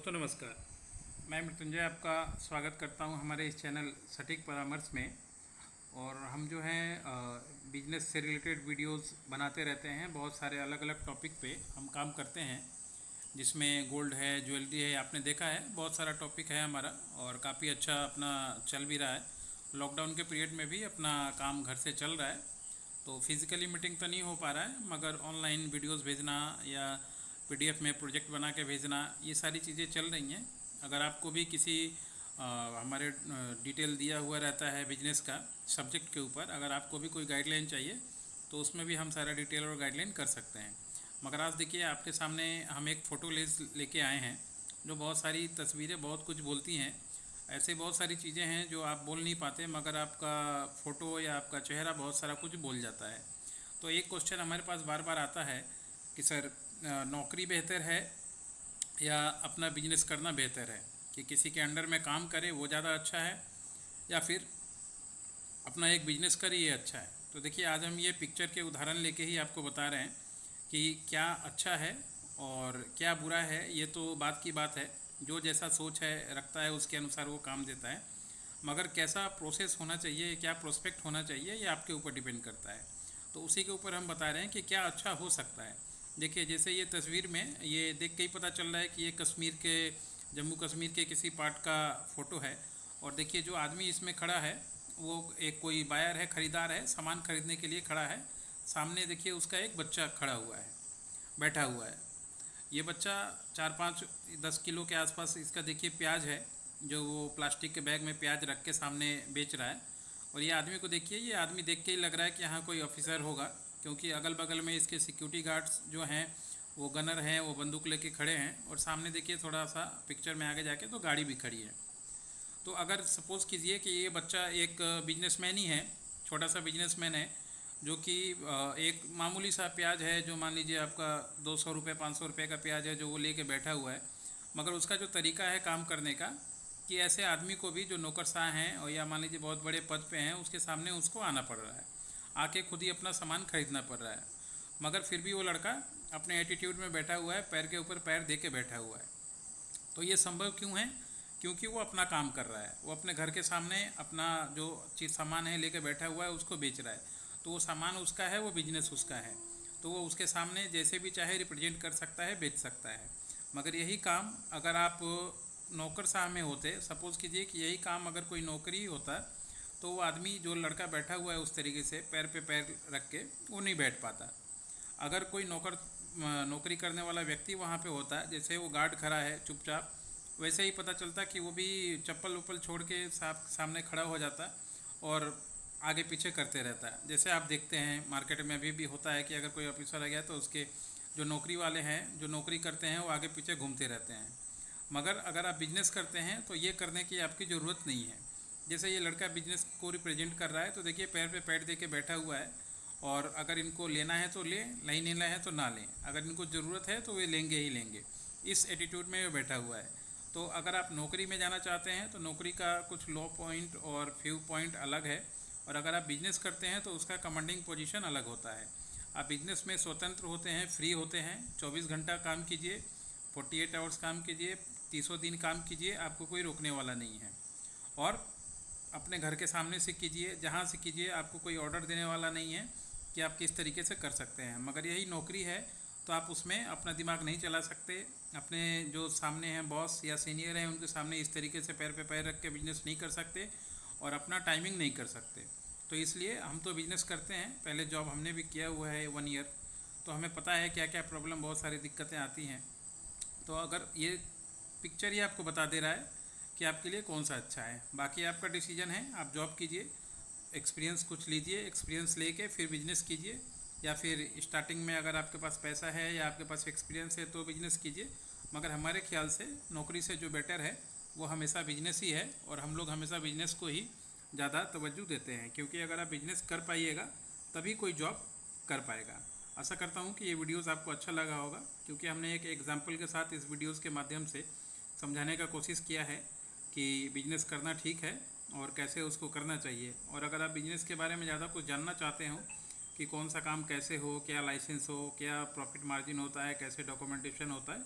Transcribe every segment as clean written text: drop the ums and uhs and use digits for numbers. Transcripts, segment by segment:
दोस्तों नमस्कार। मैं मृत्युंजय आपका स्वागत करता हूं हमारे इस चैनल सटीक परामर्श में। और हम जो हैं बिजनेस से रिलेटेड वीडियोस बनाते रहते हैं। बहुत सारे अलग अलग टॉपिक पे हम काम करते हैं, जिसमें गोल्ड है, ज्वेलरी है, आपने देखा है बहुत सारा टॉपिक है हमारा और काफ़ी अच्छा अपना चल भी रहा है। लॉकडाउन के पीरियड में भी अपना काम घर से चल रहा है, तो फिज़िकली मीटिंग तो नहीं हो पा रहा है, मगर ऑनलाइन वीडियोस भेजना या पीडीएफ में प्रोजेक्ट बना के भेजना, ये सारी चीज़ें चल रही हैं। अगर आपको भी किसी हमारे डिटेल दिया हुआ रहता है बिजनेस का सब्जेक्ट के ऊपर, अगर आपको भी कोई गाइडलाइन चाहिए तो उसमें भी हम सारा डिटेल और गाइडलाइन कर सकते हैं। मगर आज देखिए आपके सामने हम एक फ़ोटो लेके आए हैं, जो बहुत सारी तस्वीरें बहुत कुछ बोलती हैं। ऐसे बहुत सारी चीज़ें हैं जो आप बोल नहीं पाते, मगर आपका फ़ोटो या आपका चेहरा बहुत सारा कुछ बोल जाता है। तो एक क्वेश्चन हमारे पास बार बार आता है कि सर, नौकरी बेहतर है या अपना बिजनेस करना बेहतर है, कि किसी के अंडर में काम करे वो ज़्यादा अच्छा है या फिर अपना एक बिजनेस करे ये अच्छा है। तो देखिए आज हम ये पिक्चर के उदाहरण लेके ही आपको बता रहे हैं कि क्या अच्छा है और क्या बुरा है। ये तो बात की बात है, जो जैसा सोच है रखता है उसके अनुसार वो काम देता है। मगर कैसा प्रोसेस होना चाहिए, क्या प्रोस्पेक्ट होना चाहिए, ये आपके ऊपर डिपेंड करता है। तो उसी के ऊपर हम बता रहे हैं कि क्या अच्छा हो सकता है। देखिए जैसे ये तस्वीर में ये देख के ही पता चल रहा है कि ये कश्मीर के, जम्मू कश्मीर के किसी पार्ट का फ़ोटो है। और देखिए जो आदमी इसमें खड़ा है वो एक कोई बायर है, ख़रीदार है, सामान खरीदने के लिए खड़ा है। सामने देखिए उसका एक बच्चा खड़ा हुआ है, बैठा हुआ है। ये बच्चा 4-5-10 किलो के आसपास इसका देखिए प्याज है, जो वो प्लास्टिक के बैग में प्याज रख के सामने बेच रहा है। और ये आदमी को देखिए, ये आदमी देख के ही लग रहा है कि यहाँ कोई ऑफिसर होगा, क्योंकि अगल बगल में इसके सिक्योरिटी गार्ड्स जो हैं वो गनर हैं, वो बंदूक लेके खड़े हैं। और सामने देखिए थोड़ा सा पिक्चर में आगे जाके तो गाड़ी भी खड़ी है। तो अगर सपोज़ कीजिए कि ये बच्चा एक बिजनेसमैन ही है, छोटा सा बिजनेसमैन है, जो कि एक मामूली सा प्याज है, जो मान लीजिए आपका 200 रुपये 500 रुपये का प्याज है, जो वो लेके बैठा हुआ है। मगर उसका जो तरीका है काम करने का, कि ऐसे आदमी को भी जो नौकरशाह हैं और या मान लीजिए बहुत बड़े पद पे हैं, उसके सामने उसको आना पड़ रहा है, आके खुद ही अपना सामान खरीदना पड़ रहा है। मगर फिर भी वो लड़का अपने एटीट्यूड में बैठा हुआ है, पैर के ऊपर पैर दे के बैठा हुआ है। तो ये संभव क्यों है? क्योंकि वो अपना काम कर रहा है, वो अपने घर के सामने अपना जो चीज़ सामान है लेके बैठा हुआ है, उसको बेच रहा है। तो वो सामान उसका है, वो बिजनेस उसका है, तो वो उसके सामने जैसे भी चाहे रिप्रेजेंट कर सकता है, बेच सकता है। मगर यही काम अगर आप नौकरशाह में होते, सपोज़ कीजिए कि यही काम अगर कोई नौकरी होता, तो वो आदमी जो लड़का बैठा हुआ है उस तरीके से पैर पे पैर रख के वो नहीं बैठ पाता। अगर कोई नौकरी करने वाला व्यक्ति वहाँ पे होता, जैसे वो गार्ड खड़ा है चुपचाप, वैसे ही पता चलता कि वो भी चप्पल उप्पल छोड़ के सामने खड़ा हो जाता और आगे पीछे करते रहता है। जैसे आप देखते हैं मार्केट में अभी भी होता है कि अगर कोई ऑफिसर आ गया तो उसके जो नौकरी वाले हैं, जो नौकरी करते हैं, वो आगे पीछे घूमते रहते हैं। मगर अगर आप बिजनेस करते हैं तो ये करने की आपकी ज़रूरत नहीं है। जैसे ये लड़का बिजनेस को रिप्रेजेंट कर रहा है, तो देखिए पैर पे पैर दे के बैठा हुआ है। और अगर इनको लेना है तो ले, नहीं लेना है तो ना लें। अगर इनको ज़रूरत है तो वे लेंगे ही लेंगे, इस एटीट्यूड में वो बैठा हुआ है। तो अगर आप नौकरी में जाना चाहते हैं तो नौकरी का कुछ लो पॉइंट और फ्यू पॉइंट अलग है, और अगर आप बिजनेस करते हैं तो उसका कमांडिंग पोजीशन अलग होता है। आप बिजनेस में स्वतंत्र होते हैं, फ्री होते हैं, 24 घंटा काम कीजिए, 48 आवर्स काम कीजिए, 30 दिन काम कीजिए, आपको कोई रोकने वाला नहीं है। और अपने घर के सामने से कीजिए, जहाँ से कीजिए, आपको कोई ऑर्डर देने वाला नहीं है कि आप किस तरीके से कर सकते हैं। मगर यही नौकरी है तो आप उसमें अपना दिमाग नहीं चला सकते, अपने जो सामने हैं बॉस या सीनियर हैं उनके सामने इस तरीके से पैर पे पैर रख के बिजनेस नहीं कर सकते और अपना टाइमिंग नहीं कर सकते। तो इसलिए हम तो बिजनेस करते हैं, पहले जॉब हमने भी किया हुआ है 1 ईयर, तो हमें पता है क्या क्या प्रॉब्लम, बहुत सारी दिक्कतें आती हैं। तो अगर ये पिक्चर ही आपको बता दे रहा है कि आपके लिए कौन सा अच्छा है, बाकी आपका डिसीजन है। आप जॉब कीजिए, एक्सपीरियंस कुछ लीजिए, एक्सपीरियंस लेके फिर बिजनेस कीजिए, या फिर स्टार्टिंग में अगर आपके पास पैसा है या आपके पास एक्सपीरियंस है तो बिजनेस कीजिए। मगर हमारे ख्याल से नौकरी से जो बेटर है वो हमेशा बिजनेस ही है, और हम लोग हमेशा बिजनेस को ही ज़्यादा तवज्जो देते हैं, क्योंकि अगर आप बिजनेस कर पाइएगा तभी कोई जॉब कर पाएगा। आशा करता हूँ कि ये वीडियोज़ आपको अच्छा लगा होगा, क्योंकि हमने एक एग्जाम्पल के साथ इस वीडियोज़ के माध्यम से समझाने का कोशिश किया है कि बिजनेस करना ठीक है और कैसे उसको करना चाहिए। और अगर आप बिजनेस के बारे में ज़्यादा कुछ जानना चाहते हो कि कौन सा काम कैसे हो, क्या लाइसेंस हो, क्या प्रॉफिट मार्जिन होता है, कैसे डॉक्यूमेंटेशन होता है,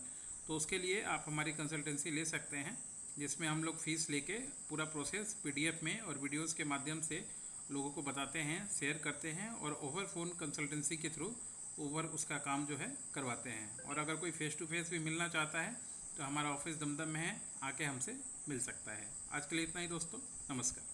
तो उसके लिए आप हमारी कंसल्टेंसी ले सकते हैं, जिसमें हम लोग फ़ीस लेके पूरा प्रोसेस PDF में और वीडियोज़ के माध्यम से लोगों को बताते हैं, शेयर करते हैं और ओवर फ़ोन कंसल्टेंसी के थ्रू ओवर उसका काम जो है करवाते हैं। और अगर कोई फ़ेस टू फेस भी मिलना चाहता है तो हमारा ऑफिस दमदम में है, आके हमसे मिल सकता है। आज के लिए इतना ही दोस्तों, नमस्कार।